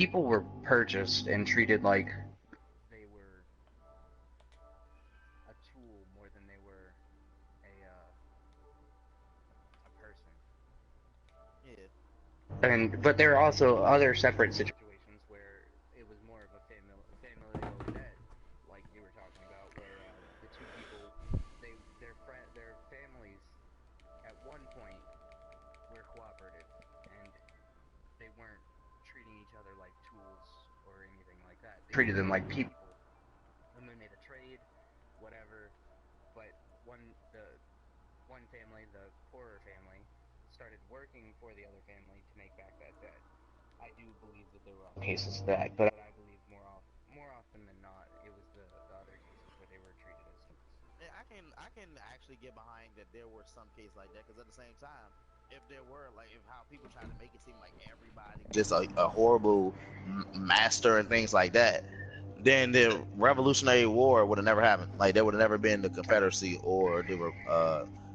people were purchased and treated like they were a tool more than they were a person. Yeah. But there are also other separate situations where it was more of a familial debt, like you were talking about, where the two people, their families at one point were cooperative, and they weren't treating each other like tools or anything like that. They treated them like people, and they made a trade, whatever. But the one family, the poorer family, started working for the other family to make back that debt. I do believe that there were cases of that, but I believe more often than not, it was the other cases where they were treated as tools. Yeah, I can actually get behind that there were some cases like that, because at the same time, if there were like if how people try to make it seem like everybody just a horrible master and things like that, then the Revolutionary War would have never happened. Like there would have never been the Confederacy, or there were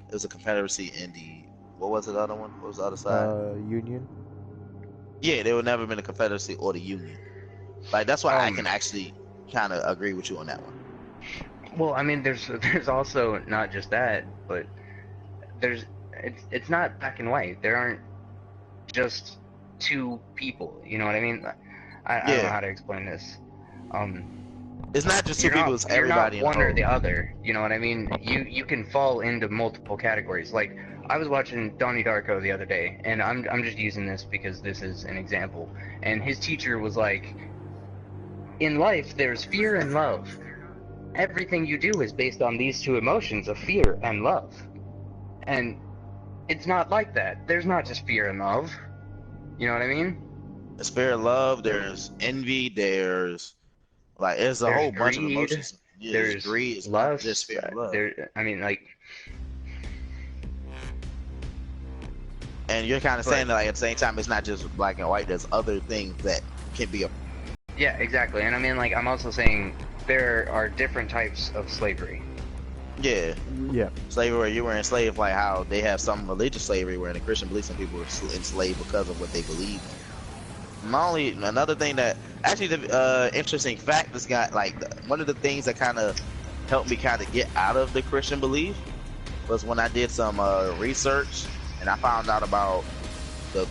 it was a Confederacy in the, what was the other one? What was the other side? Union. Yeah, there would never been a Confederacy or the Union. Like that's why I can Um, actually kind of agree with you on that one. well, I mean, there's also not just that, but there's it's not black and white. There aren't just two people. You know what I mean? I don't know Yeah, how to explain this. it's not just two people; it's everybody in You're not the one or whole. the other. You know what I mean? You can fall into multiple categories. Like I was watching Donnie Darko the other day, and I'm just using this because this is an example. And his teacher was like, in life, there's fear and love. Everything you do is based on these two emotions of fear and love. And it's not like that. There's not just fear and love. You know what I mean? There's fear of love, there's envy, there's like there's a There's whole bunch of greed, emotions. Yeah, there's there's greed, it's not just lust. fear of love. I mean, like, And you're kind of but saying that like at the same time it's not just black and white, there's other things that can be a. yeah, exactly. And I mean, like, I'm also saying there are different types of slavery. Yeah. Yeah. Slavery where you were enslaved, like how they have some religious slavery where in the Christian belief some people were enslaved because of what they believed in. Not only another thing that actually the interesting fact this guy like one of the things that kind of helped me kind of get out of the Christian belief was when I did some research and I found out about the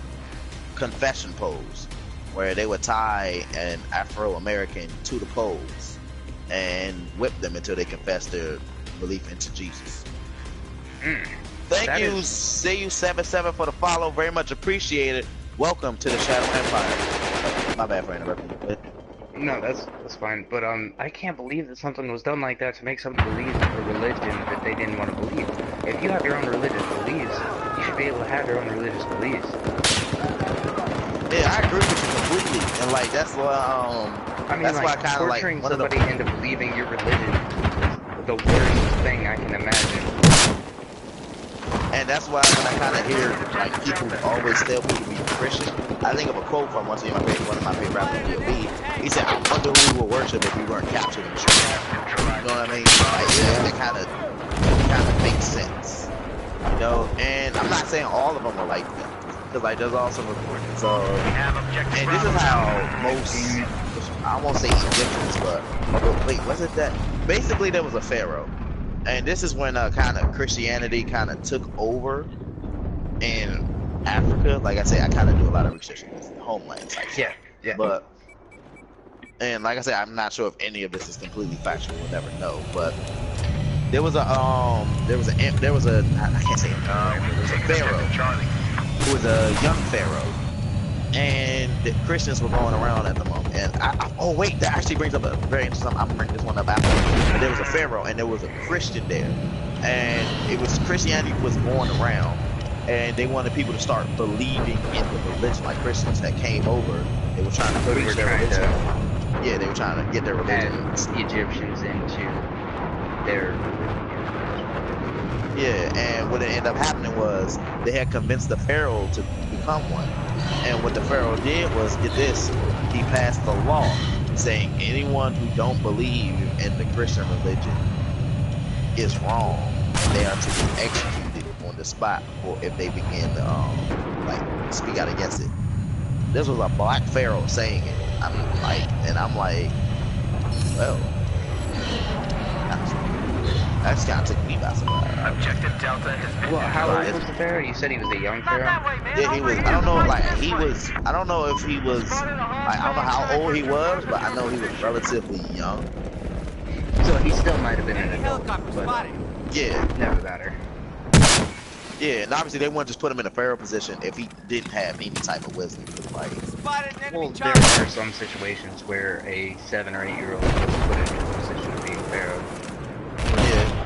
confession pose, where they would tie an Afro-American to the pose and whip them until they confessed their belief into Jesus. Thank you, CU77 for the follow. Very much appreciated. Welcome to the Shadow Empire. My bad for interrupting. No, that's fine. But I can't believe that something was done like that to make somebody believe a religion that they didn't want to believe. If you have your own religious beliefs, you should be able to have your own religious beliefs. Yeah, I agree with you completely, and like that's why I mean, that's like, why I kind of like torturing one of the. somebody into believing your religion is the worst thing I can imagine. And that's why when I kind of hear like people always tell me to be Christian, I think of a quote from one of my favorite rappers, B.O.B. He said, "I wonder who we would worship if we weren't captured in the street." You know what I mean? Like, yeah, that kind of makes sense. You know, and I'm not saying all of them are like that, because like there's also recordings. So, and this is how most, I won't say Egyptians, but wait, was it that? Basically, there was a pharaoh. And this is when kind of Christianity kind of took over in Africa. Like I say, I kind of do a lot of research in this homeland type stuff. Yeah. But, and like I said, I'm not sure if any of this is completely factual. We'll never know. But there was a I can't say there was a pharaoh who was a young pharaoh, and the Christians were going around at the moment. And oh wait, that actually brings up a very interesting. I'm gonna bring this one up after. But there was a pharaoh, and there was a Christian there, and it was Christianity was going around, and they wanted people to start believing in the religion. Like Christians that came over, they were trying to preach their religion. Yeah, they were trying to get their religion. And Egyptians into their religion. Yeah, and what ended up happening was they had convinced the pharaoh to become one. And what the pharaoh did was, get this, he passed a law saying anyone who don't believe in the Christian religion is wrong. They are to be executed on the spot, or if they begin to like speak out against it. this was a black pharaoh saying it. I'm like, well, that's kind of took me by surprise. Objective Delta has been Well, how neutralized. old was the pharaoh? You said he was a young pharaoh. Yeah, he was. I don't know, like he was. I don't know if he was. Like I don't know how old he was, but I know he was relatively young. So he still might have been an adult, but Yeah, never matter. yeah, and obviously they wouldn't just put him in a pharaoh position if he didn't have any type of wisdom. Like, Well, there are some situations where a 7 or 8 year old was put into a position of being pharaoh. yeah.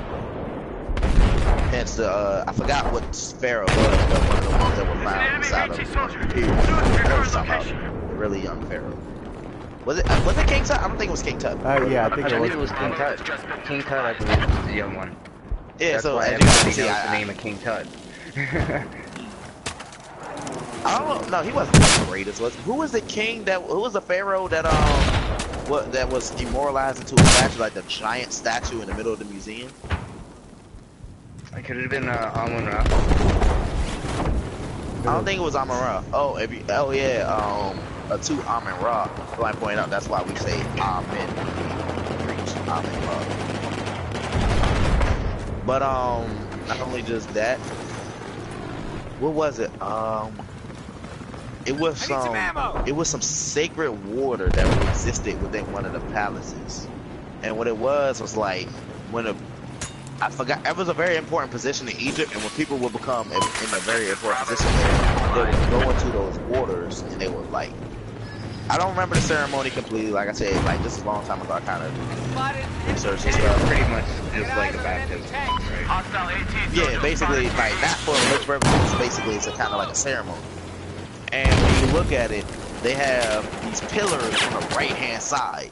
Hence the I forgot what pharaoh was, but one of the ones that were found inside of the pyramid. I know what you're talking about. A really young pharaoh. Was it King Tut? I don't think it was King Tut. Yeah, I think I believe it was King Tut. King Tut, I believe, was the young one. Yeah, That's so why as you can everybody see, knows the name of King Tut. I don't know. No, he wasn't the greatest. Who was the king that? Who was the pharaoh that that was demoralized into a statue, like the giant statue in the middle of the museum? It could have been Amun-Ra. I don't think it was Amun-Ra. Oh, yeah. To Amun-Ra. So I point out that's why we say Amen. Amun-Ra. But not only just that. What was it? It was some sacred water that existed within one of the palaces, and what it was like I forgot. It was a very important position in Egypt, and when people would become in a very important position there, they would go into those waters, and they would like. I don't remember the ceremony completely. Like I said, like this is a long time ago. I kind of researched this stuff. Pretty much just like a baptism, right? Yeah, basically, like not for religious purposes. Basically, it's a kind of like a ceremony. And when you look at it, they have these pillars on the right-hand side,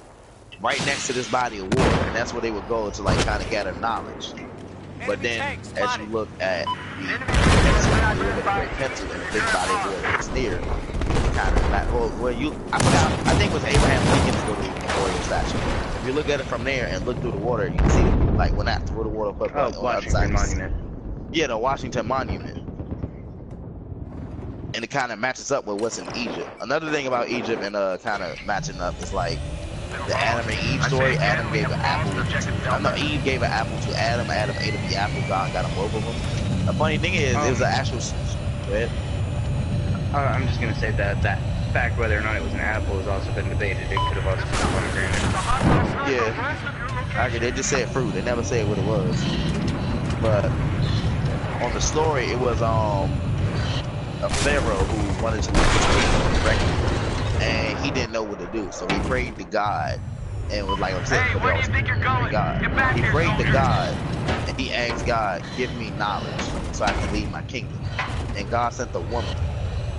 right next to this body of water, and that's where they would go to like kind of gather knowledge. But then, as you look at the great pencil and the big body of water that's near, kind of like, well, where I forgot. I think it was Abraham Lincoln's little memorial statue. If you look at it from there and look through the water, you can see like when that through the water. But on the other side, Monument. Yeah, the Washington Monument. And it kind of matches up with what's in Egypt. Another thing about Egypt and kind of matching up is like the Adam and Eve story. Adam gave an apple Eve gave an apple to Adam. Adam ate of the apple. God got him both of them. The funny thing is, it was an actual. Go ahead. I'm just gonna say that fact whether or not it was an apple has also been debated. It could have also been a pomegranate. Yeah. Actually, they just said fruit. They never said what it was. But on the story, it was a pharaoh who wanted to leave his kingdom directly, and he didn't know what to do, so he prayed to God, and was like, Hey, where do you think you're going? God. Get back He here, prayed to soldiers. God, and he asked God, give me knowledge, so I can lead my kingdom. And God sent the woman,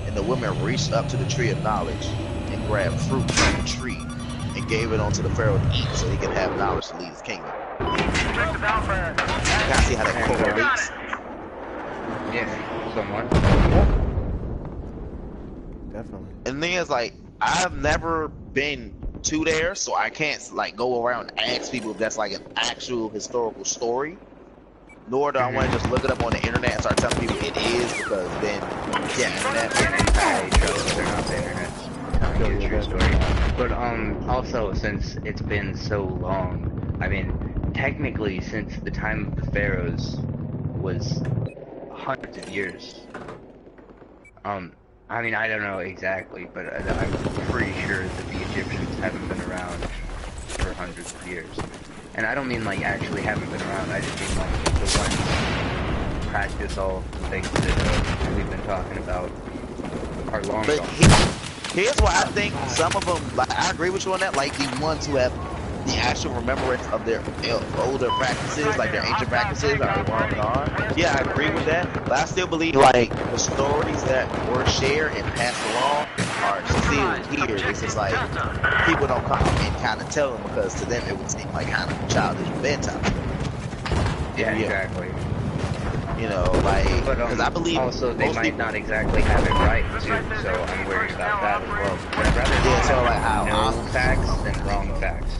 and the woman reached up to the tree of knowledge and grabbed fruit from the tree and gave it onto the pharaoh to eat, so he could have knowledge to lead his kingdom. Objective Alpha. You can see how that correlates. Yeah, somewhat. Definitely. And the thing is, like, I've never been to there, so I can't like go around and ask people if that's like an actual historical story. Nor do I want to just look it up on the internet and start telling people it is, because then, yeah, that's I trust they're not the internet telling you a true story. But also since it's been so long, I mean, technically since the time of the pharaohs was hundreds of years. I mean, I don't know exactly, but I'm pretty sure that the Egyptians haven't been around for hundreds of years. And I don't mean like actually haven't been around, I just mean like the ones who practice all the things that we've been talking about are long But gone. here's why I think some of them, like, I agree with you on that, like the ones who have the actual remembrance of their older practices, like their ancient practices, are long gone. Yeah, I agree with that, but I still believe like the stories that were shared and passed along are still here. It's just like people don't come and kind of tell them, because to them it would seem like kind of childish bedtime. Yeah, exactly. You know, like, But because I believe also they most might people, not exactly have it right too, so I'm worried about that as well. But I'd rather Yeah, so, like, how know honest- facts than wrong facts.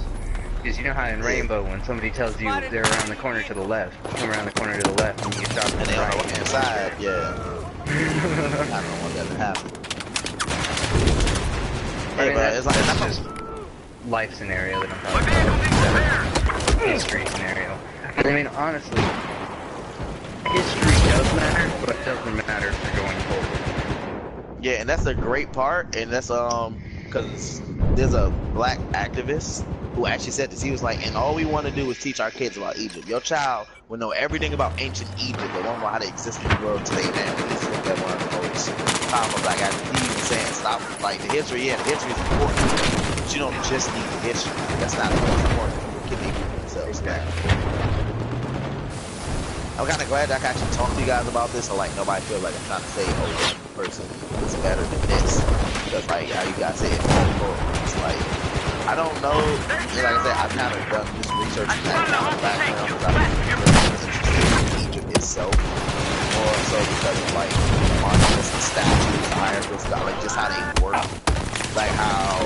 Because you know how in Rainbow, when somebody tells you they're around the corner to the left, come around the corner to the left, and you stop and and they on right. the right hand side, yeah. I don't want that to happen. I mean, but it's like that's just life scenario that I'm talking about. History scenario. I mean, honestly, history does matter, but it doesn't matter for going forward. yeah, and that's a great part, and that's because there's a black activist who actually said this. He was like, and all we want to do is teach our kids about Egypt. Your child will know everything about ancient Egypt, but won't know how they exist in the world today, man. He's that one of the most powerful black activists. He even saying, stop, like, the history, yeah, the history is important, but you don't just need the history. That's not the most important. People can make themselves now. I'm kind of glad that I can actually talk to you guys about this, so like nobody feels like I'm trying to say, oh, the person is better than this. Because like how you guys say it's like, I don't know. Like I said, I've kind of done this research in that kind of background because I'm really interested in Egypt itself, more so because of like monuments and statues, hieroglyphs, like just how they work. Like how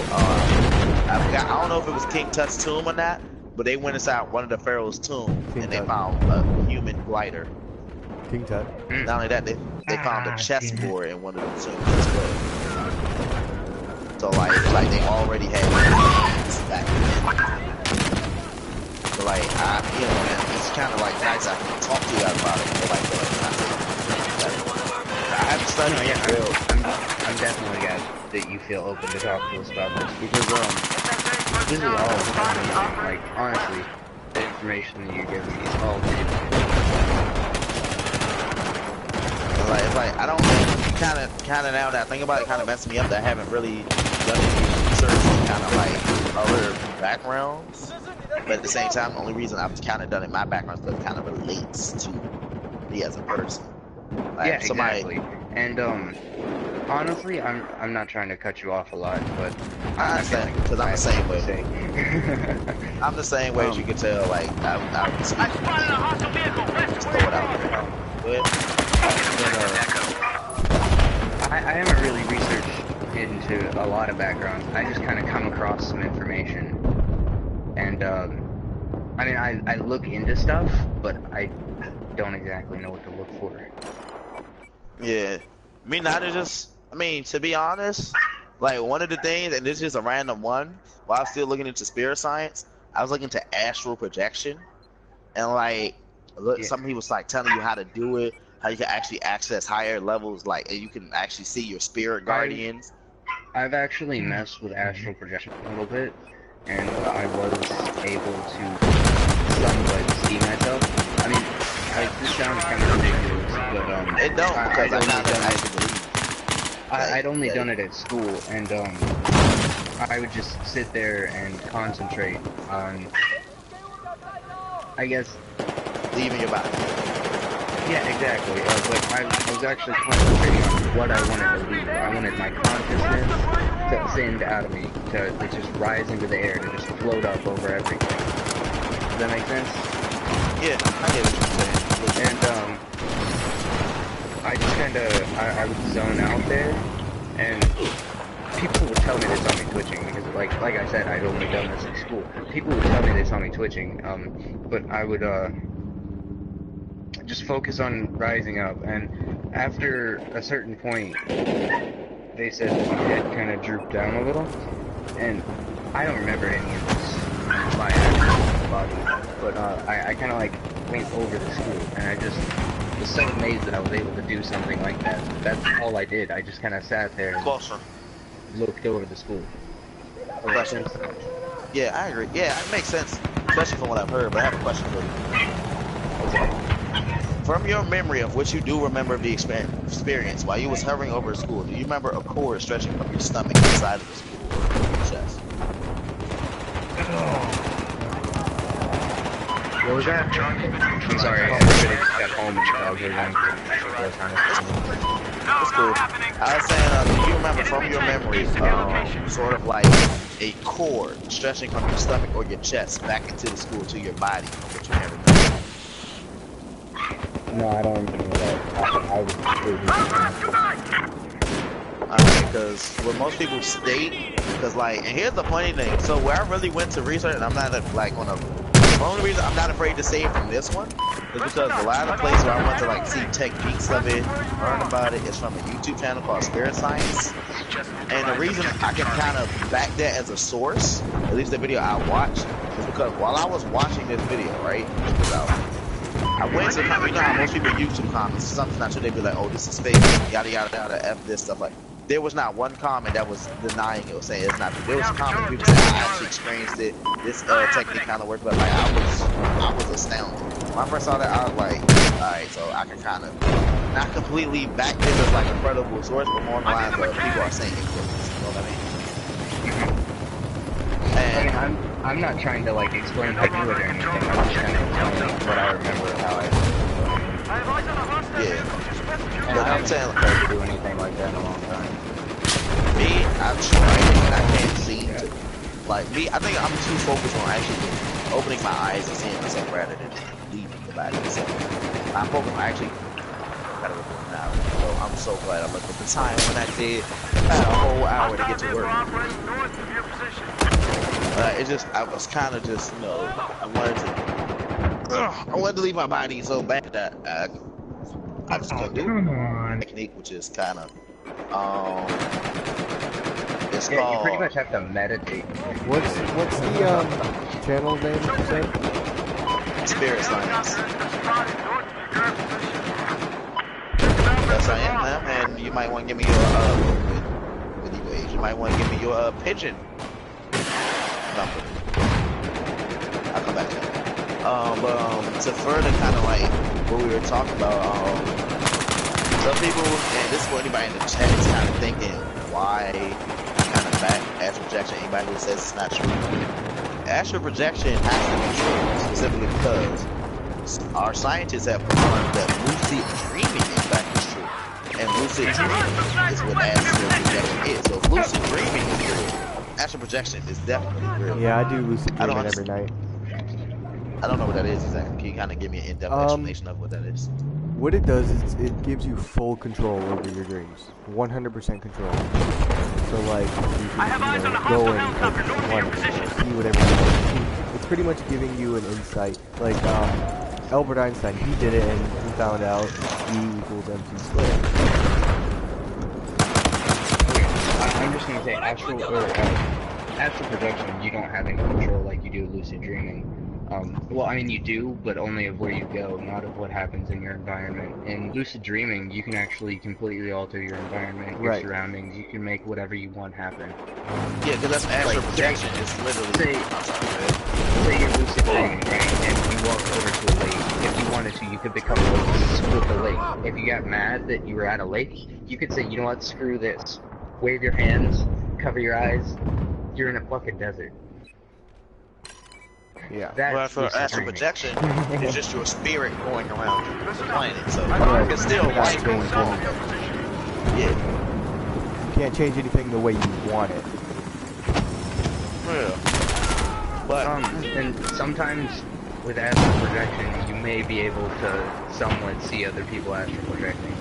I don't know if it was King Tut's tomb or not. But they went inside one of the pharaoh's tombs and they found a human glider. King Tut. Not only that, they found a chessboard in one of the tombs as well. So like they already had games back then. So like you know, man, it's kind of like nice I can talk to you guys about it. Like I haven't studied I'm definitely glad that you feel open to talk to us about this because this is all amazing. Like, honestly, the information that you're giving me is all good. It's like I don't kind of now that I think about it, kind of messed me up that I haven't really done any research on kind of like other backgrounds. But at the same time, the only reason I've kind of done it in my background is because it kind of relates to me as a person. Like, Yeah, somebody, exactly. And honestly, I'm not trying to cut you off a lot, but I understand because I'm the same way. I'm the same way as you can tell. Like I speak. Just throw it out there. I haven't really researched into a lot of backgrounds. I just kind of come across some information, and I mean, I look into stuff, but I don't exactly know what to look for. Yeah, me neither. Just, I mean, to be honest, like one of the things, and this is just a random one. While I was still looking into spirit science, I was looking into astral projection, and like, some people was like telling you how to do it, how you can actually access higher levels, like, and you can actually see your spirit guardians. I've actually messed with astral projection a little bit, and I was able to somewhat see myself. I mean, this sounds kind of ridiculous, but it don't because I'd only done it at school, and I would just sit there and concentrate on, I guess, leaving your body. Yeah, exactly. But I was actually concentrating on what I wanted to leave. I wanted my consciousness to ascend out of me, to just rise into the air, to just float up over everything. Does that make sense? Yeah, I get what you're saying. And I just I would zone out there, and people would tell me they saw me twitching because, like I said, I'd only done this in school. People would tell me they saw me twitching, but I would just focus on rising up, and after a certain point, they said my head kind of drooped down a little, and I don't remember any of this in my actual body, but I kind of like went over the school, and I just was so amazed that I was able to do something like that. That's all I did. I just kind of sat there and looked over the school. Question. Yeah, I agree. Yeah, it makes sense, especially from what I've heard, but I have a question for you. From your memory of what you do remember of the experience while you was hovering over a school, do you remember a cord stretching from your stomach inside of the school or your chest? What was that? I'm sorry, I should have got home and I was That's cool. I was saying, do you remember from your memory, sort of like a cord stretching from your stomach or your chest back into the school to your body that you never knew? No, I don't remember that. I was Alright, because what most people state, because like, and here's the funny thing, so where I really went to research, and I'm not like on a The only reason I'm not afraid to say it from this one is because a lot of places where I went to like see techniques of it, learn about it, is from a YouTube channel called Spirit Science. And the reason I can kind of back that as a source, at least the video I watched, is because while I was watching this video, right, check this out. I went to, you know how most people YouTube comments, something's not true, they be like, oh, this is fake, yada yada yada, F this, stuff like. There was not one comment that was denying it or saying it's not true. There was comments people saying I actually experienced it, this technique kind of works, but like I was astounded. When I first saw that, I was like, alright, so I can kind of not completely back this as like a credible source, but more in the lines of people are saying it works. You know what I mean? And I mean, I'm not trying to like explain how to do it or anything. I'm just kind of telling what I remember of how I. yeah. And I haven't tried to do anything like that in a long time. Me, I've tried it and I can't seem to. Like me, I think I'm too focused on actually opening my eyes and seeing myself rather than leaving the body. So I'm focused on actually gotta record now. So I'm so glad I looked at the time when I did. I had a whole hour to get to work. It just, I was kind of just, you know, I wanted to leave my body so bad that I just couldn't do it. Technique, which is kind of, it's Yeah, called. you pretty much have to meditate. What's the channel name you said? Spirit Science. Yes, I am, ma'am, and you might want to give me your anyways, you might want to give me your pigeon number. I'll come back to that. But to further kind of like what we were talking about, some people, and this is for anybody in the chat is kind of thinking why I kind of back astral projection. Anybody who says it's not true, astral projection has to be true specifically because our scientists have confirmed that lucid dreaming in fact is true, and lucid dreaming is what astral projection is. So if lucid dreaming is real, astral projection is definitely real. Yeah, I do lucid dreaming every night. I don't know what that is exactly. Can you kind of give me an in-depth explanation of what that is? What it does is it gives you full control over your dreams. 100% control. So like, you can go and see whatever you want. It's pretty much giving you an insight. Like, Albert Einstein, he did it and he found out E equals mc squared. I'm just gonna say astral projection. You don't have any control like you do lucid dreaming. Well, I mean, you do, but only of where you go, not of what happens in your environment. In lucid dreaming, you can actually completely alter your environment, your surroundings. You can make whatever you want happen. Yeah, because that's astral projection. It's literally. Say you're lucid dreaming, right? And you walk over to a lake. If you wanted to, you could become lost with the lake. If you got mad that you were at a lake, you could say, you know what, screw this. Wave your hands, cover your eyes. You're in a fucking desert. Yeah. Well, for astral projection, it's just your spirit going around the planet, so you can still light going on. Yeah. You can't change anything the way you want it. Yeah. But and sometimes with astral projection, you may be able to somewhat see other people astral projecting.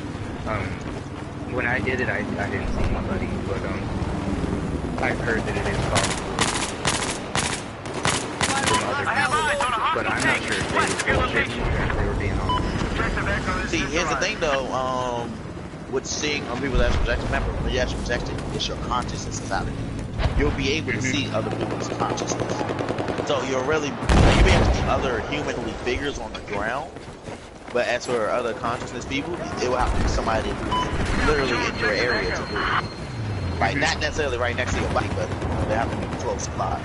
When I did it, I didn't see anybody, but I've heard that it is possible. But I'm not sure if they were bullshitting or if they were being honest. See, here's the thing though, with seeing other people's astral projection, remember, when you're astral projecting, it's your consciousness is out of it. You'll be able to see other people's consciousness. So you'll be able to see other humanly figures on the ground, but as for other consciousness people, it will have to be somebody who's literally in your area to do it. Like, not necessarily right next to your body, but they have to be close by.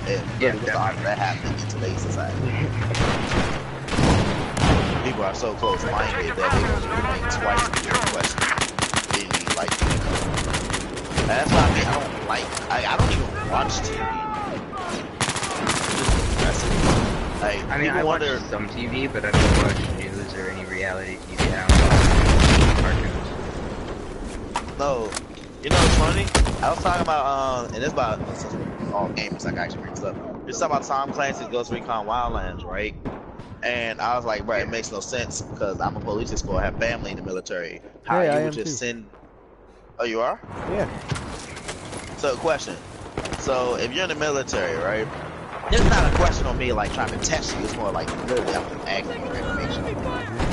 And really, what's odds of that happening in today's society? People are so close-minded that they won't think twice before questions. Really, like, and that's why I don't even watch TV. I mean, I watch some TV, but I don't watch news or any reality TV. I don't watch cartoons. No, you know what's funny? I was talking about, and it's about all gamers, like, actually brings up. It's talking about Tom Clancy's Ghost Recon Wildlands, right? And I was like, bro, it makes no sense because I'm a police escort, I have family in the military. How you would just send? Oh, you are? Yeah. So, question. So, if you're in the military, right? It's not a question on me like trying to test you. It's more like literally I'm just asking you for information.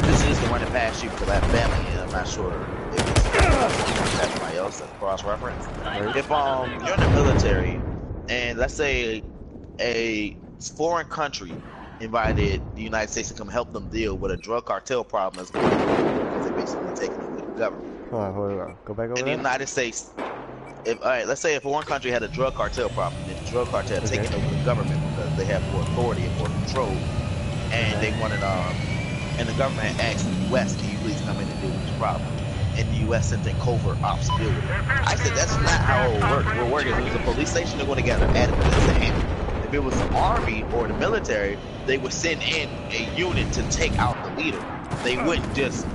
This is the one that passed you because I have family and I'm not sure if it's everybody else that's cross-reference. If you're in the military and let's say a foreign country invited the United States to come help them deal with a drug cartel problem as well because they're basically taking over the government. Hold on. Go back over In there. the United States, alright, let's say if one country had a drug cartel problem, and the drug cartel had taken over the government because they have more authority and more control, and they wanted and the government had asked the U.S. can you please come in and deal with this problem, and the U.S. sent in covert ops to deal with it. I said that's not how it would work. What would work is if it was a police station, they would have got an adequate to handle. If it was the army or the military, they would send in a unit to take out the leader. They wouldn't just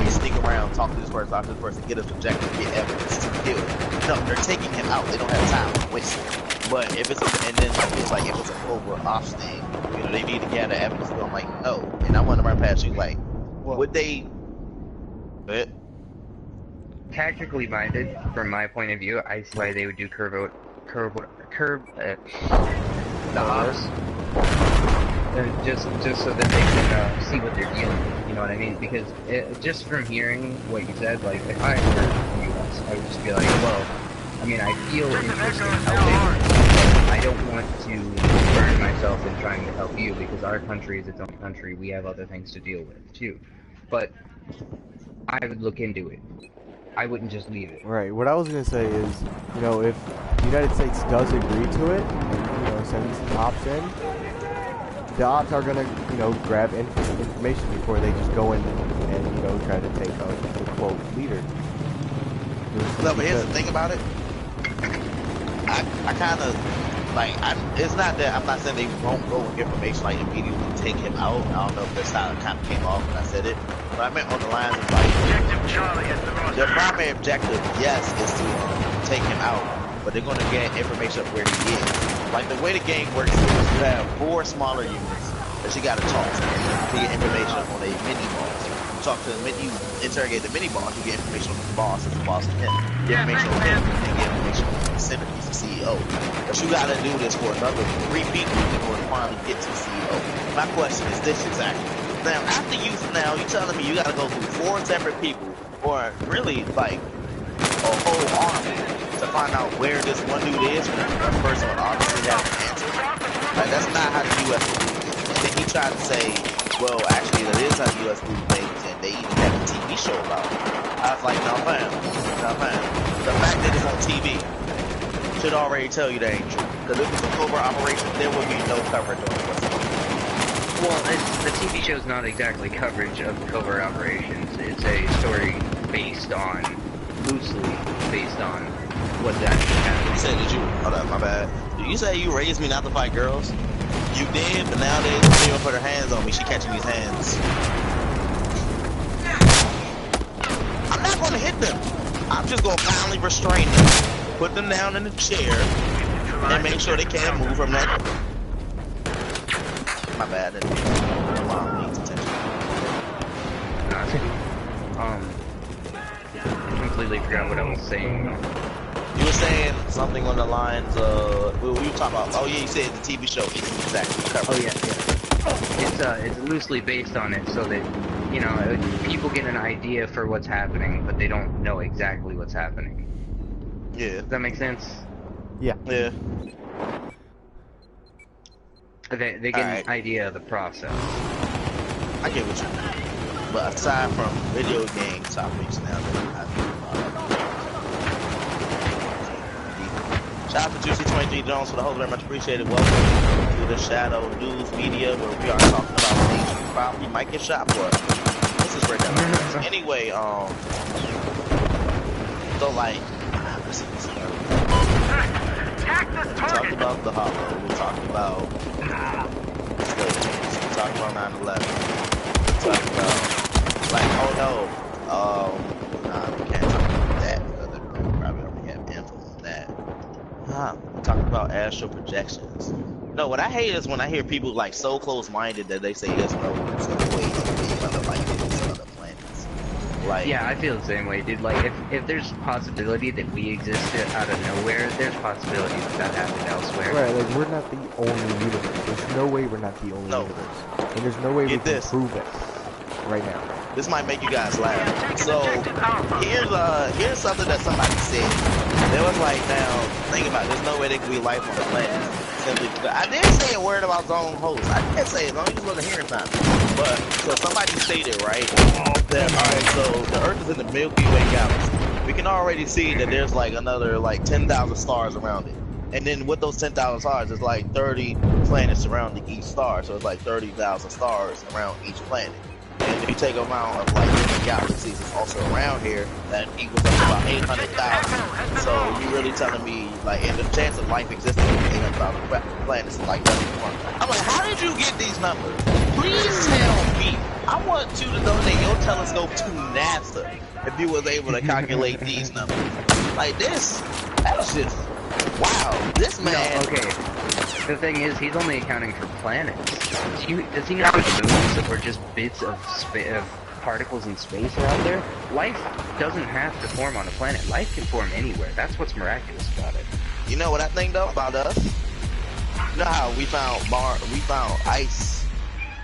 sneak around, talk to this person, get us objective, get evidence to kill. No, they're taking him out. They don't have time to waste it. But if it's if it's a covert ops thing, they need to gather evidence. So I'm like, no. And I want to run past you like, would they? Tactically minded, from my point of view, I see why they would do the ops. Just so that they can see what they're dealing with, you know what I mean? Because just from hearing what you said, like, if I heard from you once, I would just be like, well, I mean, I feel interested in helping. I don't want to burn myself in trying to help you, because our country is its own country. We have other things to deal with, too. But I would look into it. I wouldn't just leave it. Right. What I was going to say is, if the United States does agree to it, and, send some ops in, the ops are gonna, grab information before they just go in and, try to take out the quote leader. No, but here's the thing about it. I kind of it's not that I'm not saying they won't go with information like immediately take him out. I don't know if that's how it kind of came off when I said it, but I meant on the lines of like their primary objective, yes, is to take him out, but they're gonna get information of where he is. Like the way the game works is you have 4 smaller units that you gotta talk to get information on a mini boss. You talk to you interrogate the mini boss, you get information on the boss and the boss on him. Get information on him and get information on the Senator, the CEO. But you gotta do this for another 3 people in order to finally get to the CEO. My question is this exactly. Now after you telling me you gotta go through 4 separate people, or really like a whole army to find out where this one dude is when one person would obviously have an answer. Like, that's not how the U.S. would do it. And then he tried to say, well, actually, that is how the U.S. do things, and they even have a TV show about it. I was like, no, fam. The fact that it's on TV should already tell you that ain't true. Because if it's a covert operation, there would be no coverage on it whatsoever. Well, the TV show's not exactly coverage of covert operations. It's a story loosely based on what's actually happening. You said, hold up, my bad. Did you say you raised me not to fight girls? You did, but nowadays when she don't put her hands on me, she catching these hands. I'm not gonna hit them. I'm just gonna kindly restrain them, put them down in the chair, and make sure they can't move from that. My bad. Mom needs attention. I completely forgot what I was saying. You were saying something on the lines of, we were talking about, oh yeah, you said the TV show isn't exactly covered. Oh yeah. It's loosely based on it so that, people get an idea for what's happening, but they don't know exactly what's happening. Yeah. Does that make sense? Yeah. Yeah. They get an idea of the process. I get what you mean. But aside from video game topics now, shout out to Juicy23 Jones for the host, very much appreciated. Welcome to the Shadow News Media, where we are talking about things you probably might get shot for. This is right down. Anyway, so like, let's see. We talked about the Hollow. We talked about slaves. We talked about 9/11. We talked about nah, we can't talk about that because they probably already have info on that. We talked about astral projections. No, what I hate is when I hear people like so close-minded that they say there's no ways of being other life forms, other planets, Like, Yeah, I feel the same way, dude. Like, if there's possibility that we exist out of nowhere, there's possibility that that happened elsewhere. Right, like we're not the only universe. There's no way we're not the only No. universe. And there's no way we Get can this. prove it right now. this might make you guys laugh. So here's something that somebody said. They was like, now think about it, there's no way there could be life on the planet. Simply because I didn't say a word about zone host. I didn't say it. As long as you wasn't hearing time. But so somebody stated, right, that alright, so the Earth is in the Milky Way galaxy. We can already see that there's like another like 10,000 stars around it. And then with those 10,000 stars, there's like 30 planets surrounding each star. So it's like 30,000 stars around each planet. And if you take amount of like different galaxies that's also around here, that equals up to about 800,000. So you really telling me like, and the chance of life existing on 800,000 planets is like nothing. I'm like, how did you get these numbers? Please tell me. I want you to donate your telescope to NASA if you was able to calculate these numbers. Like this, that's just wow. This man. No, okay. The thing is, he's only accounting for planets. Does he know that moons or just bits of particles in space are out there? Life doesn't have to form on a planet. Life can form anywhere. That's what's miraculous about it. You know what I think though about us? You know how we found ice,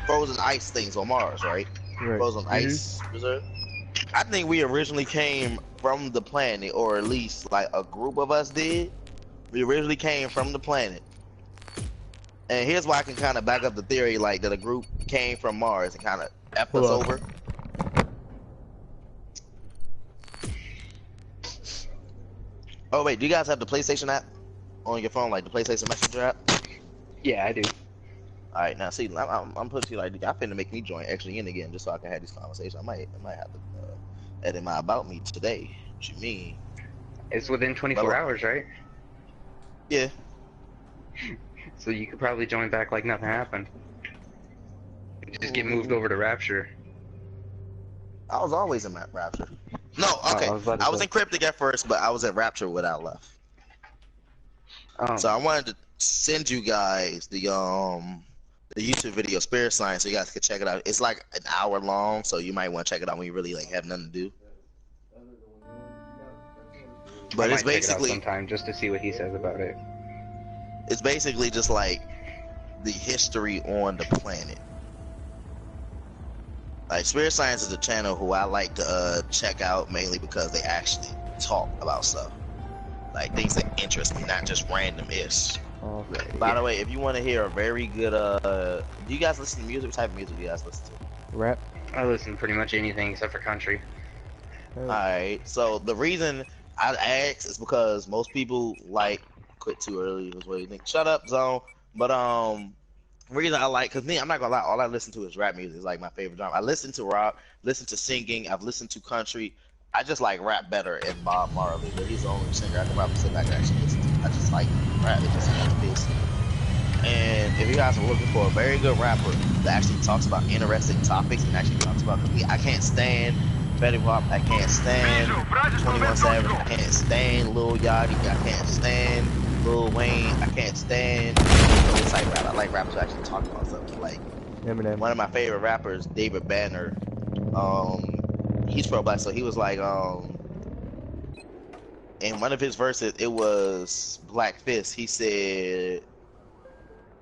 frozen ice things on Mars, right? Right. Frozen ice reserve. I think we originally came from the planet, or at least like a group of us did. We originally came from the planet. And here's why I can kind of back up the theory, like that a group came from Mars and kind of effed us over. Oh wait, do you guys have the PlayStation app on your phone, like the PlayStation Messenger app? Yeah, I do. All right, now see, I'm putting you like, I finna make me join actually in again just so I can have these conversations. I might have to edit my about me today. What you mean? It's within 24 hours, right? Yeah. So you could probably join back like nothing happened. Just get moved over to Rapture. I was always in Rapture. No, okay. I was in Cryptic at first, but I was at Rapture when I left. So I wanted to send you guys the YouTube video Spirit Science so you guys can check it out. It's like an hour long, so you might want to check it out when you really like have nothing to do. But it's basically sometime just to see what he says about it. It's basically just like the history on the planet. Like Spirit Science is a channel who I like to check out mainly because they actually talk about stuff, like things that interest me, not just random-ish. Okay. By the way, if you want to hear a very good, do you guys listen to music? What type of music do you guys listen to? Rap. I listen to pretty much anything except for country. Alright, so the reason I ask is because most people like quit too early is what you think. Shut up, Zone. But the reason I like, cause me, I'm not gonna lie, all I listen to is rap music. It's like my favorite genre. I listen to rock, listen to singing, I've listened to country. I just like rap better and Bob Marley, but he's the only singer I can probably sit back and actually listen to. I just like rap, it just has this. And if you guys are looking for a very good rapper that actually talks about interesting topics and actually talks about, cause I can't stand Betty Wap, I can't stand 21 Savage, I can't stand Lil Yachty, I can't stand Lil Wayne, I can't stand this type of rap. I like rappers who actually talk about something. Like Eminem. One of my favorite rappers, David Banner, he's pro-black, so he was like, in one of his verses, it was Black Fist. He said,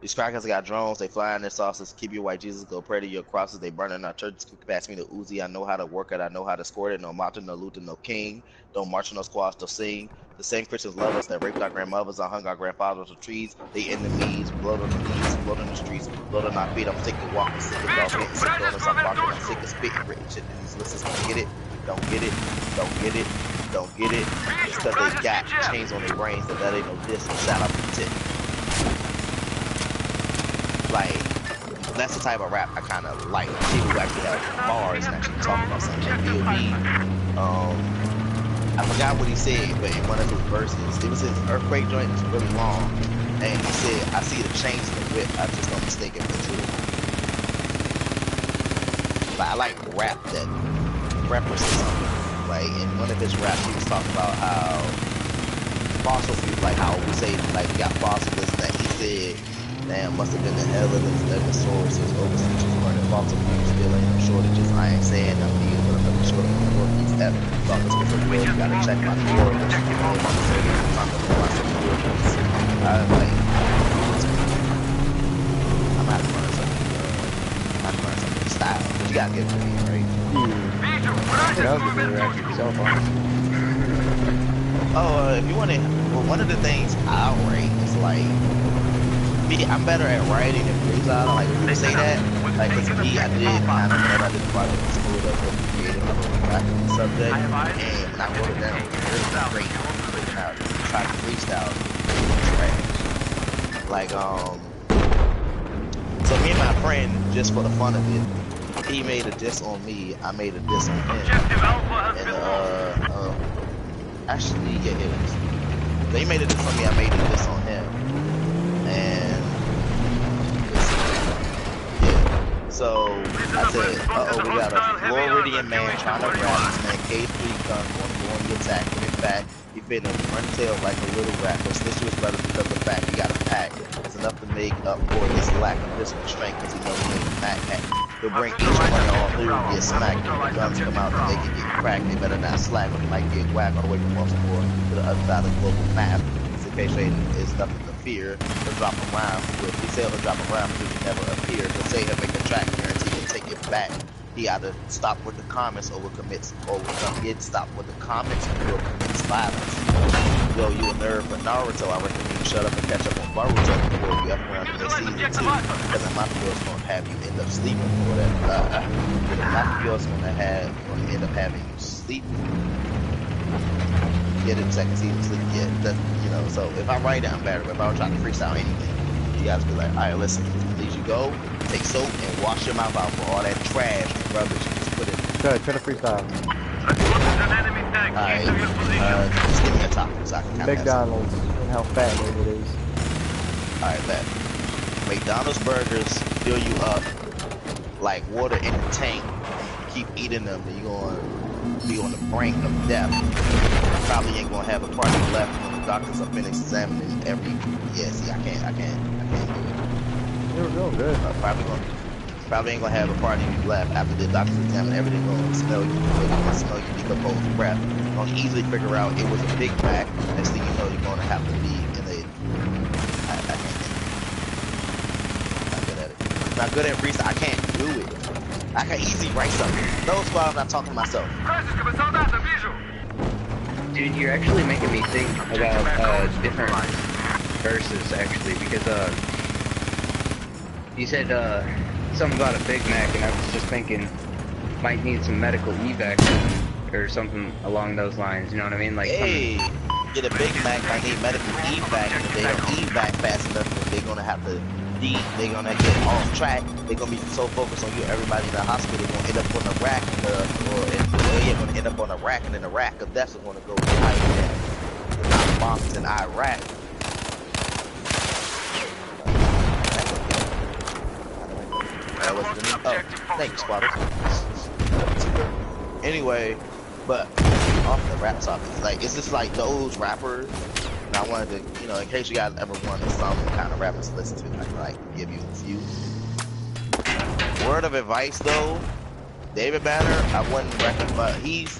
these crackers got drones, they fly in their saucers, keep your white Jesus, go pray to your crosses, they burn in our churches, pass me the Uzi, I know how to work it, I know how to squirt it, no Martin, no Luther, no King, don't march in no squads, don't sing. The same Christians love us that raped our grandmothers and hung our grandfathers to trees. They enemies, blood on the knees, blood on the streets, blood on our feet. I'm sick of walking, sick of getting sick of us. I'm barking, I'm sick of spitting, written shit in these lists. Don't get it, don't get it, don't get it, don't get it. It's cause they got chains on their brains that ain't no diss. Shout out to the tip. Like, that's the type of rap I kind of like. People who actually have bars and actually talk about something. Like B.O.B. I forgot what he said, but in one of his verses, it was his earthquake joint, it was really long, and he said, I see the chains in the whip, I just don't mistake it for two. But I like rap that represents something. Like, in one of his raps, he was talking about how fossil fuels, like how we say, like, we got fossils, that he said, damn, must have been the hell of the sources, overseas, running fossil fuels, still ain't no shortages, I ain't saying nothing, but just go to the Northeast ever. So I'm just gonna go, you gotta check my door. I'm like, I'm out of learn something. I'm learn something style. But you gotta get it to me, right? That was good actually so far. Oh, if you want to, well, one of the things I'll rate is like, me, I'm better at writing than freestyle. Like, people say that. Like, cause me, I did kind of, whenever I did the project in school, that was creative, I was writing the subject, and when I wrote it down, it was really great. Now, try to freestyle, trash. Like, so me and my friend, just for the fun of it, he made a diss on me, I made a diss on him, and actually, yeah, it was. So he made a diss on me, I made a diss on him, and yeah. So I said, uh-oh, we got a Floridian man trying to rap. This man K3 gun going to go on the attack, and in fact, he finna run tail like a little rat. But snitch to his brother because of the fact he got a pack. It's enough to make up for his lack of physical strength, because he knows he ain't a Mac pack. He'll bring each one on through and get smacked. When the guns come out and they can get cracked, they better not slack or they might get whacked all the way from Baltimore to the other side of the global map. In case they is nothing to fear, he'll drop a rhyme. If he say he'll drop a rhyme, he can never appear. He'll say he'll make a track, guarantee he'll take it back. He either stop with the comments or will commit, or will stop with the comments and will commit violence. Yo, you a nerd for Naruto, I recommend you shut up and catch up on Boruto before you ever around the season 2. Because I'm not gonna have you end up sleeping or whatever. I'm not gonna end up having you sleep. Get in second season sleep, yeah, that, you know, so if I write it, I'm better. If I was trying to freestyle anything, you guys be like, alright, listen, please you go, take soap and wash your mouth out for all that trash and rubbish and just put it in. Try to freestyle. Alright, just give me a topic so I can kind of McDonald's and how fat it is. Alright, bet. McDonald's burgers fill you up like water in a tank. Keep eating them, and you're going to be on the brink of death. Probably ain't gonna have a party left when the doctors are finished examining every. Yeah, see, I can't do it. You're real good. Probably ain't gonna have a party left after the doctors examine everything. Gonna smell you decomposed breath. You're gonna easily figure out it was a Big Mac. Next thing you know, you're gonna have to be in a. I can't. Not good at it. Not good at freestyle. I can't do it. I can easily write something. Those while I'm not talking to myself. Dude, you're actually making me think about different verses actually, because you said something about a Big Mac, and I was just thinking might need some medical evac or something along those lines. You know what I mean? Like, hey, get a Big Mac might need medical evac, and if they don't evac fast enough, they're gonna have to. They're gonna get off track. They're gonna be so focused on you. Everybody in the hospital gonna end up on the rack, gonna end up on a rack, and then the rack of death is gonna go higher than the bombs in Iraq. That was the oh, thanks, Squatter. Anyway, but off the rap topic, like, it's just like those rappers. And I wanted to, you know, in case you guys ever wanted some kind of rappers to listen to, I can like give you a few. Word of advice though, David Banner, I wouldn't recommend, but he's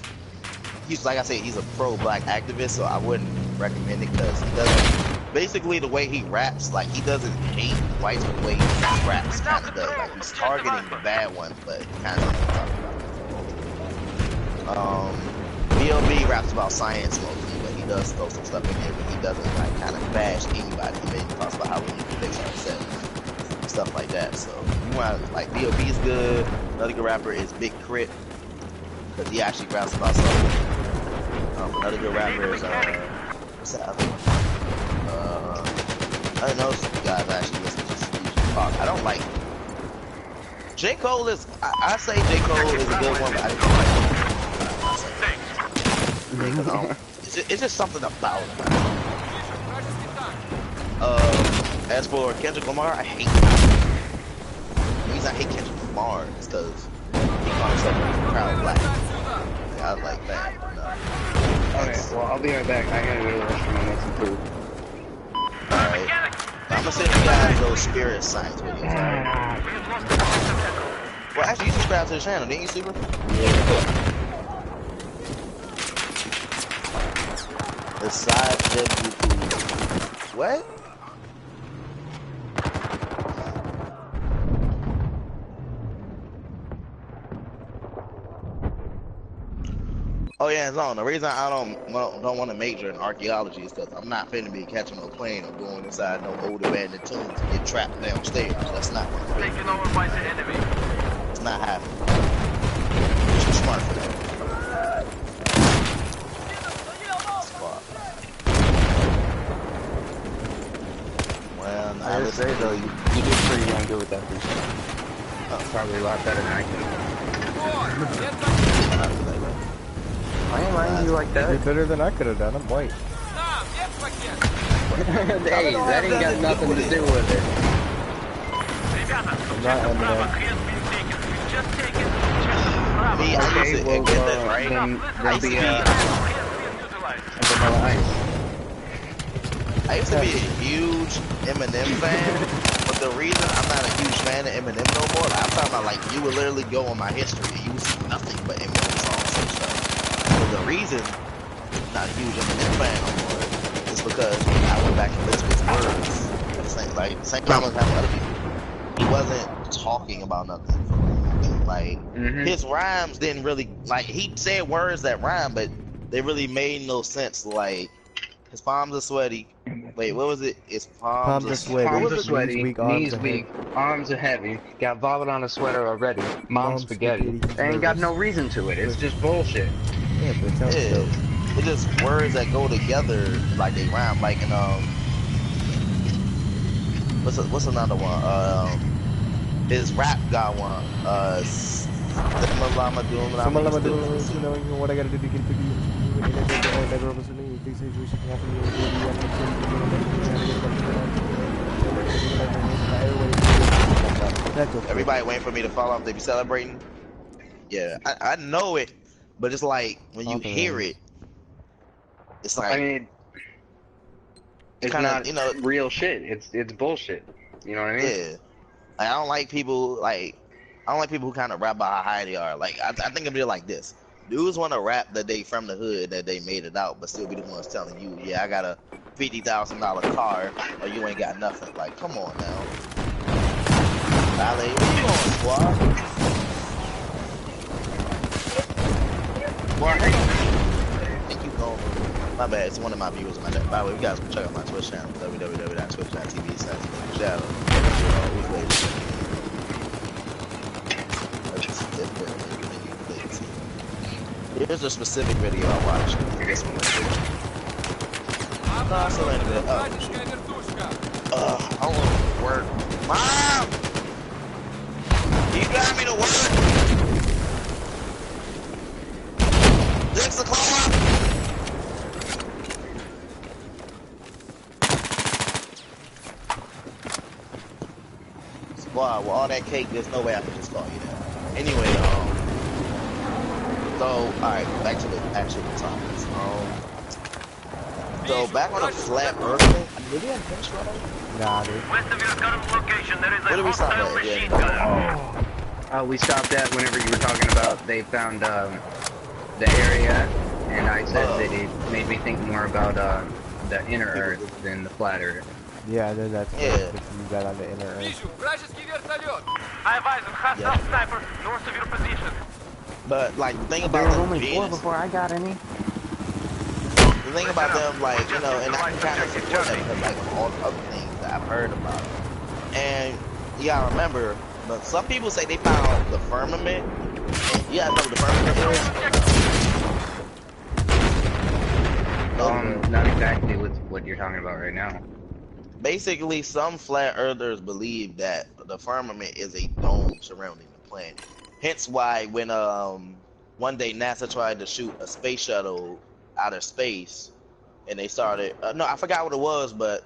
like I said, he's a pro-black activist, so I wouldn't recommend it because he doesn't. Basically, the way he raps, like he doesn't hate whites, but the way he raps kind of does. Like he's targeting the bad ones, but he kind of talking about. B.O.B. raps about science mostly, but he does throw some stuff in there, but he doesn't like kind of bash anybody. He mainly talks about how we need to fix ourselves, stuff like that. So you want like B.O.B. is good. Another good rapper is Big Crit, because he actually raps about something. Another good rapper is what's that other one? I don't know if you guys actually listen to this talk. I don't like J. Cole is. I say J. Cole is a good one, but I don't like. It's just something about it. As for Kendrick Lamar, I hate him. The reason I hate Kendrick Lamar is because he calls himself a proud black. I like that. No. Okay, well, I'll be right back. I gotta go to the restroom and make some food. Alright. I'm gonna send you guys those spirit science videos, alright? Well, actually, you subscribe to the channel, didn't you, Super? Yeah. Aside MVP. What? Oh yeah, Zone. The reason I don't want to major in archaeology is because I'm not finna be catching no plane or going inside no old abandoned tombs and get trapped downstairs. That's not what I'm finna Taken do. over by the enemy. It's not happening. I'm too smart for that. Squad. Well, I gotta say though, you did pretty damn good with that piece. Probably a lot better than I could. I ain't lying to you like You that. did better than I could have done. I'm white. Hey, that ain't got nothing to do with it. Ребята, I'm not Eminem. Хрест been taken. We've just taken Me, I Okay, used to well, get that right. then I there'll used to be be, Vanilla Ice. I used to be a huge Eminem fan, but the reason I'm not a huge fan of Eminem no more, like, I'm talking about like you would literally go on my history and you would see nothing but Eminem songs and stuff. So the reason I'm not a huge Eminem fan no more is because I went back and listened to his words. At the same time I was having other people. He wasn't talking about nothing for real. Like his rhymes didn't really like he said words that rhyme, but they really made no sense. Like his palms are sweaty. Wait, what was it? His palms Palms are are sweaty. What Palms was are it? sweaty, Knees weak, knees weak, arms are heavy, got vomit on a sweater already, mom's spaghetti. he's They ain't got no nervous. reason to it, it's just bullshit. Yeah, but it sounds Yeah, dope. it's just words that go together like they rhyme. Like in what's another one? His rap got one. Sima Lama Doom Lama. Someone let He's me do still it. You know what I gotta do to get pretty. Everybody waiting for me to fall off. They be celebrating. Yeah, I know it, but it's like when you hear it, it's I like mean, it's kind not of real shit, it's bullshit. You know what I mean? yeah. Like, I don't like people who kind of rap about how high they are. Like I think of it like this: dudes want to rap that they from the hood, that they made it out, but still be the ones telling you, yeah, I got a $50,000 car, or you ain't got nothing. Like, come on now, Ballet, where you going, squad? Well, hey, I think you going? My bad. It's one of my viewers. My bad. By the way, you guys can check out my Twitch channel, www.twitch.tv/shadow. Here's a specific video I watched. This one right here. No, still ain't good. I want to work. Mom! You got me to work! 6 o'clock! Wow, with all that cake, there's no way I can just call you that. Anyway, so, alright, back to the actual topics. So, back on the flat earth thing, did we have finish right? Nah, dude. West of your current location, there is Where a did we stop hostile at? machine Yeah. gunner. we stopped at whenever you were talking about they found the area, and I said that it made me think more about the inner Earth than the flat Earth. Yeah, then that's Yeah. what you got on the inner earth. I advise on hostile sniper north of your position. But, like, the thing There about were them only being, 4 before I got any. the thing about them, like, you know, and I can kind of support them because, like, all the other things that I've heard about. And you gotta remember, but some people say they found the firmament. And you guys know what the firmament is? Not exactly what you're talking about right now. Basically, some flat earthers believe that the firmament is a dome surrounding the planet. Hence why when one day NASA tried to shoot a space shuttle out of space, and they started no, I forgot what it was, but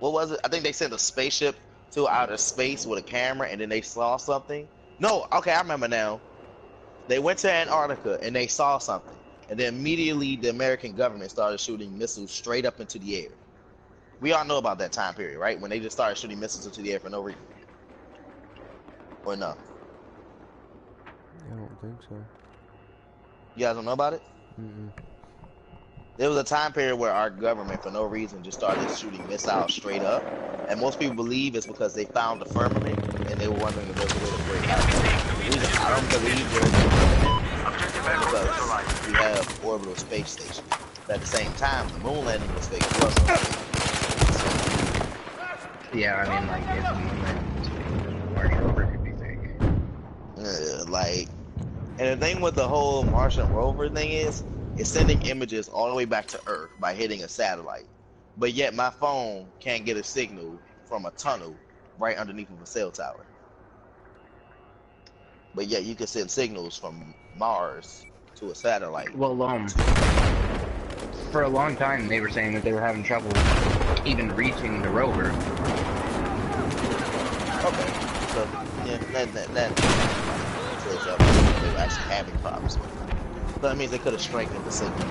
what was it? I think they sent a spaceship to outer space with a camera, and then they saw something. No, okay, I remember now. They went to Antarctica and they saw something, and then immediately the American government started shooting missiles straight up into the air. We all know about that time period, right? When they just started shooting missiles into the air for no reason. Or no? I don't think so. You guys don't know about it? Mm-mm. There was a time period where our government, for no reason, just started shooting missiles straight up, and most people believe it's because they found the firmament and they were wondering if there was a way to break out. The reason I don't believe there's a firmament is because we have orbital space stations. But at the same time, the moon landing was fake. It wasn't fake. Yeah, I mean, like, if the moon landing was fake, then the Mars rover could be fake. Like, and the thing with the whole Martian rover thing is, it's sending images all the way back to Earth by hitting a satellite. But yet my phone can't get a signal from a tunnel right underneath of a cell tower. But yet you can send signals from Mars to a satellite. Well, for a long time they were saying that they were having trouble even reaching the rover. Okay, so yeah, that clears up. They were actually having problems with it. So that means they could have strengthened the signal.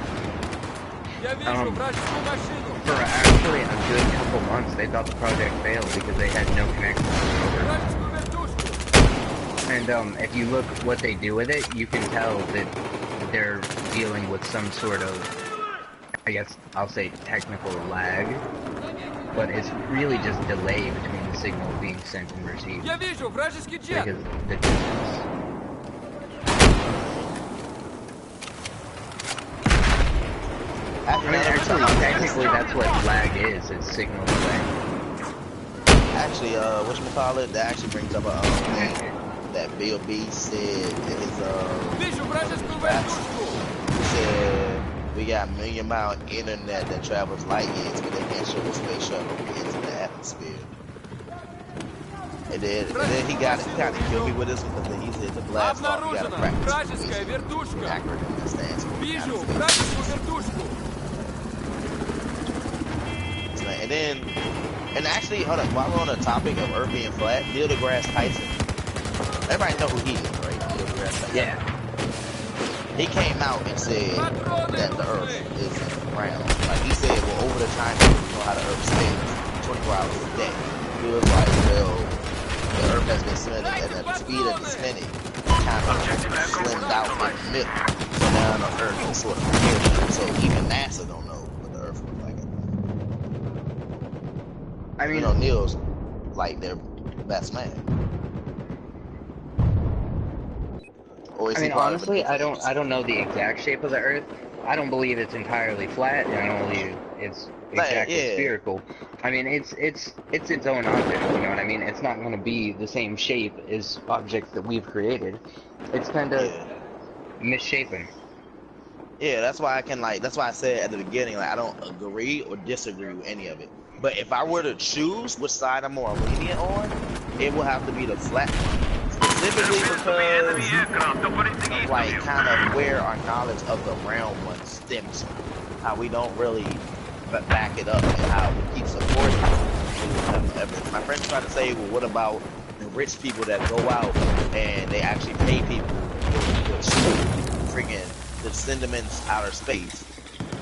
For actually a good couple months, they thought the project failed because they had no connection to the rover. And if you look what they do with it, you can tell that they're dealing with some sort of, I guess I'll say technical lag, but it's really just delay between the signal being sent and received. Because the distance. I mean, actually, technically, that's what lag is. It's signal delay. Actually, whatchamacallit, that actually brings up a thing that Bill B said in his he said we got million-mile internet that travels light years, but they can't show the space shuttle into the atmosphere. And then he kind of killed me with this because then he said the blast off, you gotta practice accurate in that stance. And actually, hold up, while we're on the topic of Earth being flat, Neil deGrasse Tyson, everybody know who he is, right? Neil deGrasse Tyson. Yeah. He came out and said that the Earth is round. Like, he said, well, over the time we know how the Earth spins, 24 hours a day. He was like, well, the Earth has been spinning, and at the speed of the spinning, kind of slimmed out in the middle. So now the Earth is sort of weird. So even NASA don't know what the Earth looks like. I mean, you know, Neil's like their best man. Or is I mean, he honestly, I don't know the exact shape of the Earth. I don't believe it's entirely flat, and I don't believe it's exactly spherical. I mean, it's its own object. You know what I mean? It's not going to be the same shape as objects that we've created. It's kind of misshapen. Yeah, that's why that's why I said at the beginning, like, I don't agree or disagree with any of it. But if I were to choose which side I'm more lenient on, it will have to be the flat one. Specifically because of, like, kind of where our knowledge of the round one stems from. How we don't really back it up and how we keep supporting it. My friends try to say, well, what about the rich people that go out and they actually pay people to freaking to send them in outer space?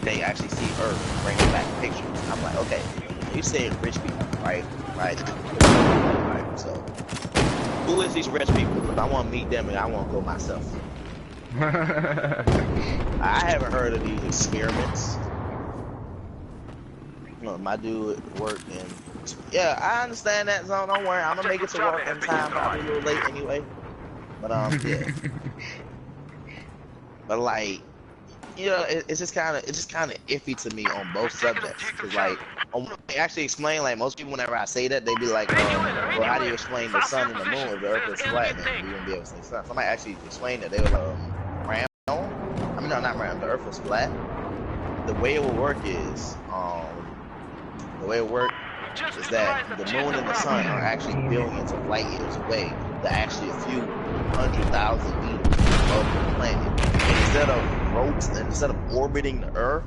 They actually see Earth, bring back pictures. I'm like, okay, you say rich people, right? Right. So, who is these rich people? Because I want to meet them and I want to go myself. I haven't heard of these experiments. No, my dude worked in. Yeah, I understand that, so don't worry. I'm gonna make it to work in time. Probably a little late anyway. But yeah. But like, you know, it's just kind of iffy to me on both subjects. Cause like, they actually explain, like, most people whenever I say that, they be like, well, how do you explain the sun and the moon if the Earth is flat? Then we wouldn't be able to say sun. Somebody actually explained that. They were like, round. I mean, no, not round. The Earth is flat. The way it will work is, is that the moon and the sun are actually billions of light years away. They're actually a few 100,000 meters above the planet. And instead of orbiting the Earth,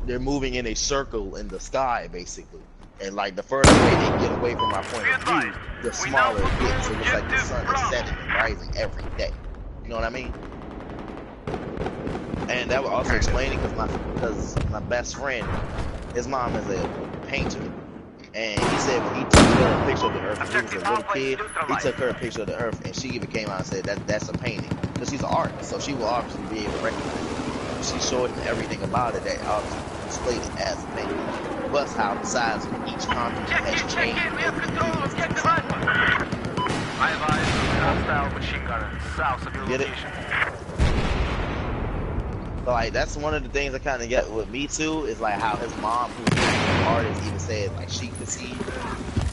they're moving in a circle in the sky, basically. And like the further away they get away from our point of view, the smaller it gets. It looks like the sun is setting and rising every day. You know what I mean? And that would also explain it because my best friend, his mom is a painter. And he said when he took her a picture of the Earth when he was a little kid, he took her a picture of the Earth and she even came out and said that's a painting. Because she's an artist, so she will obviously be able to recognize it. She showed him everything about it that obviously displayed it as a thing. Plus how the size of each continent has changed over the years. I advise hostile machine gunner south of your Get it? location. So like that's one of the things I kind of get with me too is like how his mom, who's an artist, even said like she could see,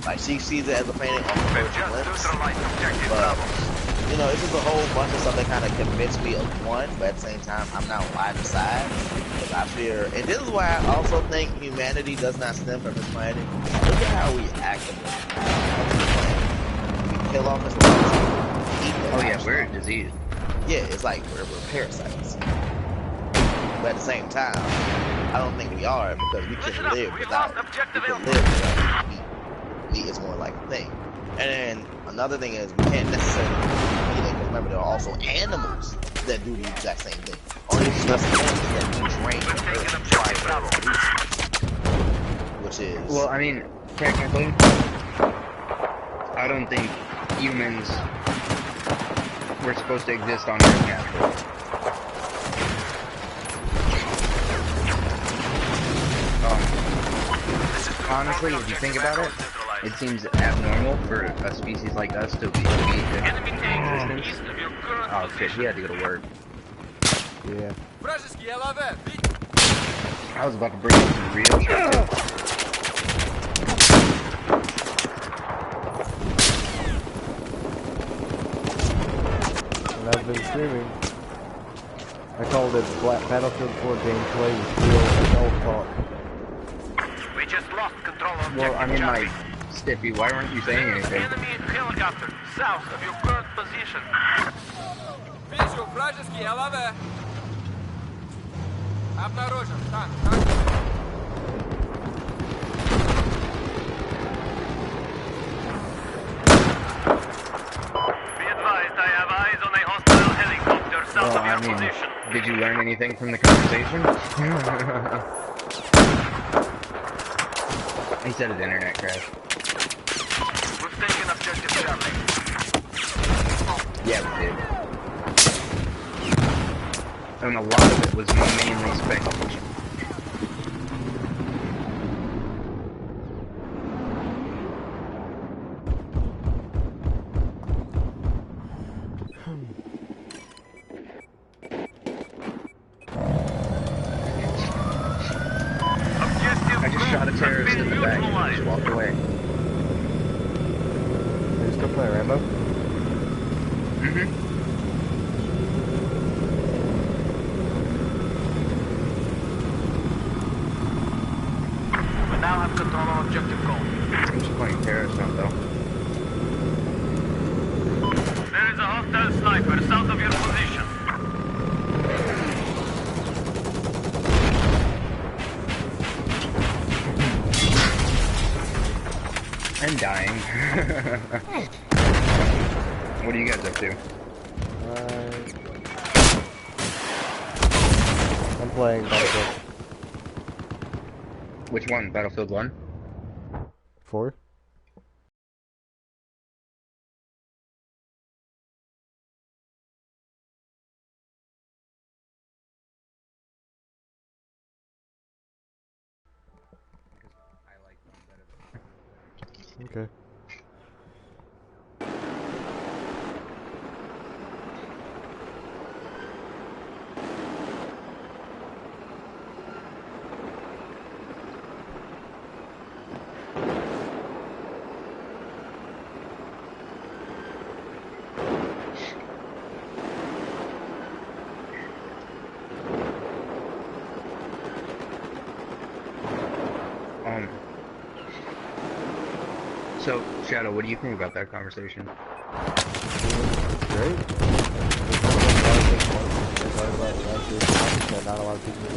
like she sees it as a painting on the first Just glimpse. neutralize objective But Bravo. you know, it's just a whole bunch of stuff that kind of convinced me of one, but at the same time, I'm not on either side because I fear. And this is why I also think humanity does not stem from this planet. Look at how we act on this planet. We kill off this planet. Oh yeah, we're a disease. Yeah, it's like we're parasites. But at the same time, I don't think we are because we Listen can up, live we without. lost objective We can Alpha. live without meat. Meat is more like a thing. And then another thing is we can't necessarily eat it because remember there are also animals that do the exact same thing. Only just animals that we drain the earth and try to resources, which is Well, I mean, technically, I don't think humans were supposed to exist on Earth naturally. Honestly, if you think about it, it seems abnormal for a species like us to be Enemy in tank existence. east of your current Oh shit, position. he had to go to work. Yeah. Вражеский ЛАВ. I was about to bring up some real shit. And I've been streaming. I called it Battlefield 4 gameplay with real adult talk. We just lost control of Well, I objective mean, Charlie. like, Stiffy, why weren't you saying anything? Enemy helicopter south of your current position. Вижу вражеский ЛАВ. Обнаружен. Танк. Be advised, I have eyes on a hostile helicopter south Well, of your I mean, position. did you learn anything from the conversation? He said his internet crashed. We've taken objective Charlie. Yeah, we did. And a lot of it was mainly speculation. Objective I just shot a terrorist in the back and just walked away. Are you still playing Rambo? Mm-hmm. We now have control of objective goal. I'm just playing terrorist hunt though. There is a hostile sniper south of your position. I'm dying. What are you guys up to? I'm playing Battlefield Which one? Battlefield 1? 4. I like one better. Okay. So, Shadow, what do you think about that conversation? Great. Not a lot of people.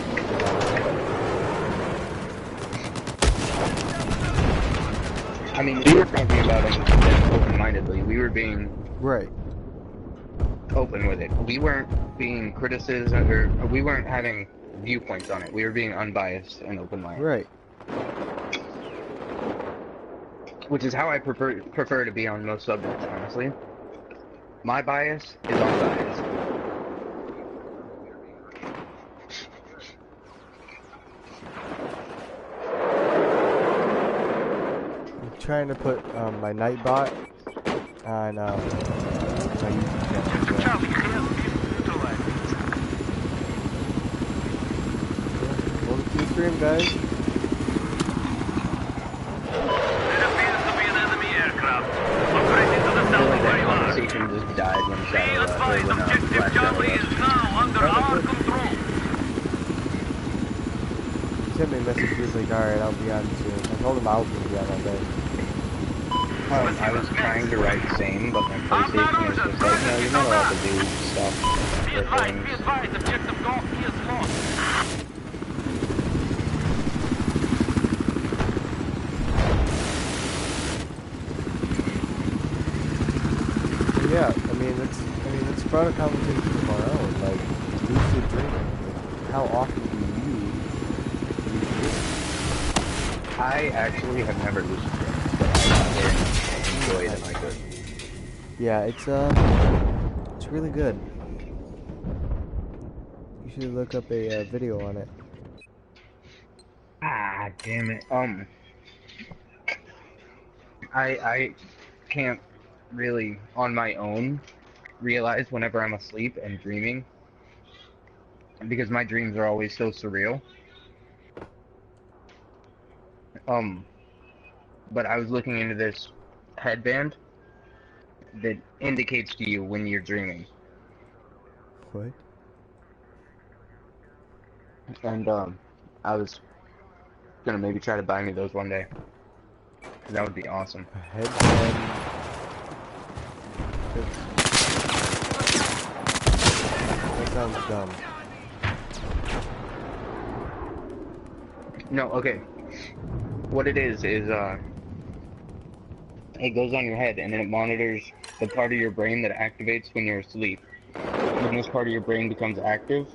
I mean, we were talking about it open-mindedly. We were being Right. open with it. We weren't being criticism, or we weren't having viewpoints on it. We were being unbiased and open-minded. Right. Which is how I prefer to be on most subjects, honestly. My bias is unbiased. trying to put my Nightbot on my YouTube channel. Charlie, has been neutralized. Welcome to the stream, guys. There appears to be an enemy aircraft. Operating to the I feel south like of that where you are. conversation just died when Be Shadow left, or advised, when objective Black Shadow Charlie left. is now under our control. He sent me a message. He was like, alright, I'll be on soon. I told him I was going to be on all day. I was trying to write same, but my PlayStation is just like, no, you're not allowed to do stuff Be or advised, things. objective Golf is lost. Yeah, I mean, it's brought a conversation of our own, like, lucid dreaming. Like, how often do you dream? I actually have never lucid dreamed, but I enjoy it and like it. Yeah, it's really good. You should look up a video on it. Ah, damn it. I can't really, on my own, realize whenever I'm asleep and dreaming, because my dreams are always so surreal. But I was looking into this headband that indicates to you when you're dreaming. What? And, I was gonna maybe try to buy me those one day. 'Cause that would be awesome. A headband. That sounds dumb. No, okay. What it is, it goes on your head and then it monitors the part of your brain that activates when you're asleep. When this part of your brain becomes active,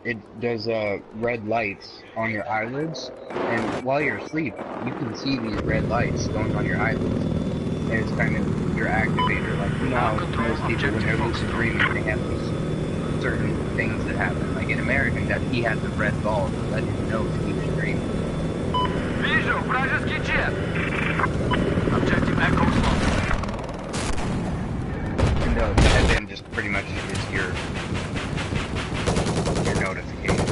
it does red lights on your eyelids, and while you're asleep, you can see these red lights going on your eyelids. And it's kind of your activator. Like, you know how most people, when they're lucid dreaming, they have these certain things that happen. Like in American, that he had the red ball to let him know that he was dreaming. Вижу, вражеский jet. Objective Echo lost. And the headband just pretty much is your notification.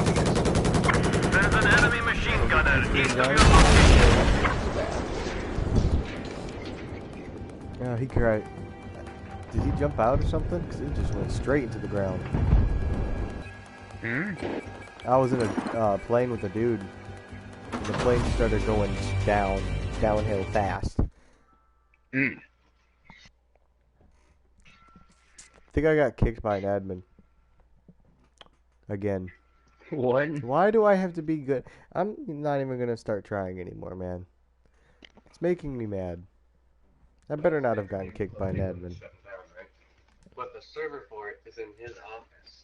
There's an enemy machine gunner east of your location. Yeah, he cried. Did he jump out or something? Because it just went straight into the ground. I was in a plane with a dude. And the plane started going downhill fast. I think I got kicked by an admin. Again. What? Why do I have to be good? I'm not even gonna start trying anymore, man. It's making me mad. I better not have gotten kicked by an admin. But the server for it is in his office.